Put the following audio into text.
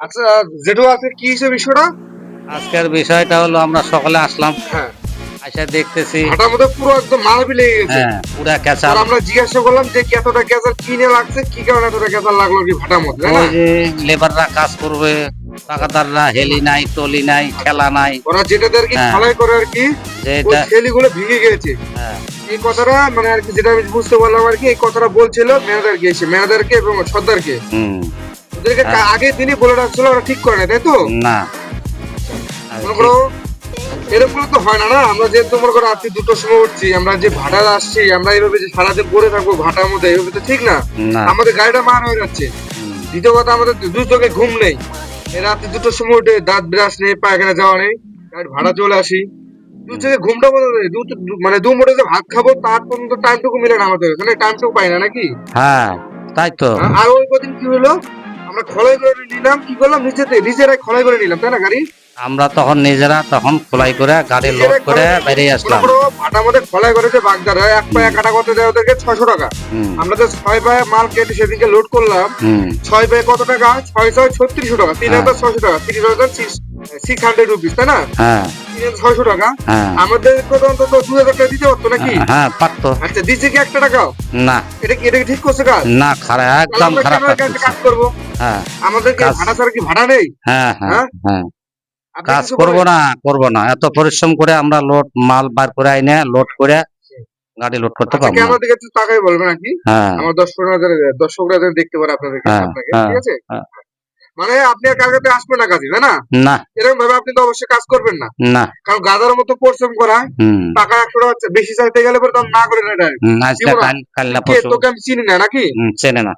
আচ্ছা, যেটু আছে কি হিসেবে বিষয়টা? আজকের বিষয়টা হলো আমরা সকালে আসলাম, হ্যাঁ, আইসা দেখতেছি ভাটার মধ্যে পুরো একদম মারাবি লেগে গেছে। হ্যাঁ পুরা আর ক্যাচাল। আমরা জিজ্ঞাসা করলাম যে কি এতটা গ্যাজার কিনে লাগছে, কি কারণে এতটা গ্যাজার লাগলো কি ভাটার মধ্যে, তাই না? ওই যে লেবাররা কাজ করবে, টাকাদাররা হেলি নাই, টলি নাই, ঠেলা নাই। ওরা যেটাতে আর কি হ্যাঁ। খালাই করে আর কি, ওই যেটা ছেলিগুলো ভিগে গেছে। হ্যাঁ এই কথাটা মানে আর কি যেটা আমি বুঝতে পারলাম আর কি, এই কথাটা বলছিল ম্যানেজারকে, এসে ম্যানেজারকে এবং সর্দারকে। হুম ওদেরকে হ্যাঁ। আগের দিনই বলে রাখছিল, ওরা ঠিক করে না, তাই তো? না আর মনে ঠিক- করো এরকম তো হয় না, না আমরা যে তোমার করো রাত্রি 2টোর সময় উঠছি, আমরা যে ভাড়া আসছি, আমরা এইভাবে যে সারাদিন পড়ে থাকবো ভাটার মধ্যে, এইভাবে তো ঠিক না। না আমাদের গাড়িটা মার হয়ে যাচ্ছে। হুম, দ্বিতীয় কথা, আমাদের দু চোখে ঘুম নেই। এই রাত্রি 2টোর সময় উঠে দাঁত ব্রাশ নেই, পায়খানা যাওয়া নেই, গাড়ি ভাড়া চলে আসি। দু হুম। চোখে ঘুমটা বন্ধ নেই, মানে দু মুঠো যে ভাত খাবো তার পর্যন্ত টাইমটুকু মিলে না আমাদের, মানে টাইমটুকু পাই না নাকি? হ্যাঁ তাই তো। আর ওই কদিন কি হলো, আমরা খোলাই করে নিলাম, কি করলাম, নিজেরাই খোলাই করে নিলাম, তাই না? গাড়ি আমরা তখন নিজেরা তখন খোলাই করে গাড়ি লোড নিজেরাই করে খোলাই, বেরিয়ে মনে আসলাম। করো ভাটার মধ্যে খোলাই করেছে বাগদারা, এক পায়ে কাটা করতে দেয় ওদেরকে 600 টাকা। হুম আমরা তো 6 পায়ে মাল কেটে সেদিনকে লোড করলাম। হুম 6 পায়ে কত টাকা? 6 6 3600 টাকা, 3000 টাকা, 600 তাই না? হ্যাঁ 3600 টাকা। হ্যাঁ আমাদের কত অন্তত 2000 টাকা দিতে পারতো নাকি? হ্যাঁ পারতো। আচ্ছা, দিচ্ছে কি 1 টাকাও? না এটা কি ঠিক করছে কাজ? না খারাপ, তাহলে একদম আমরা খারাপ কেন কাজ এই কাজে করছে। কাজ করবো? হ্যাঁ আমাদের কি কাজ ভাড়া ছাড়া কি ভাড়া নেই? হ্যাঁ হ্যাঁ হ্যাঁ, হ্যাঁ আপনি কাজ কিছু করব বলেন। না, করব না, এত পরিশ্রম করে আমরা লোড মাল বার করে আইনে লোড করে গাড়ি লোড করতে আচ্ছা, পারবো না। ক্যামেরা দিকে একটু তাকাই বলবেন আর কি, হ্যাঁ আমার দর্শকরা যেন দেখতে পারে আপনাদেরকে, হ্যাঁ আপনাকে, হ্যাঁ ঠিক আছে? হ্যাঁ। মানে আপনি আর কালকে আসবেন না কাজে, তাই না? না এরকম ভাবে আপনি তো অবশ্যই কাজ করবেন না, না কারণ গাধার মতো পরিশ্রম করা, হুম টাকা 100 টাকা বেশি চাইতে গেলে পরে তো আমি না করে না direct। আজকে জীবন কাল কাল না কে পরশু তোকে আমি চিনি না নাকি? চেনে না।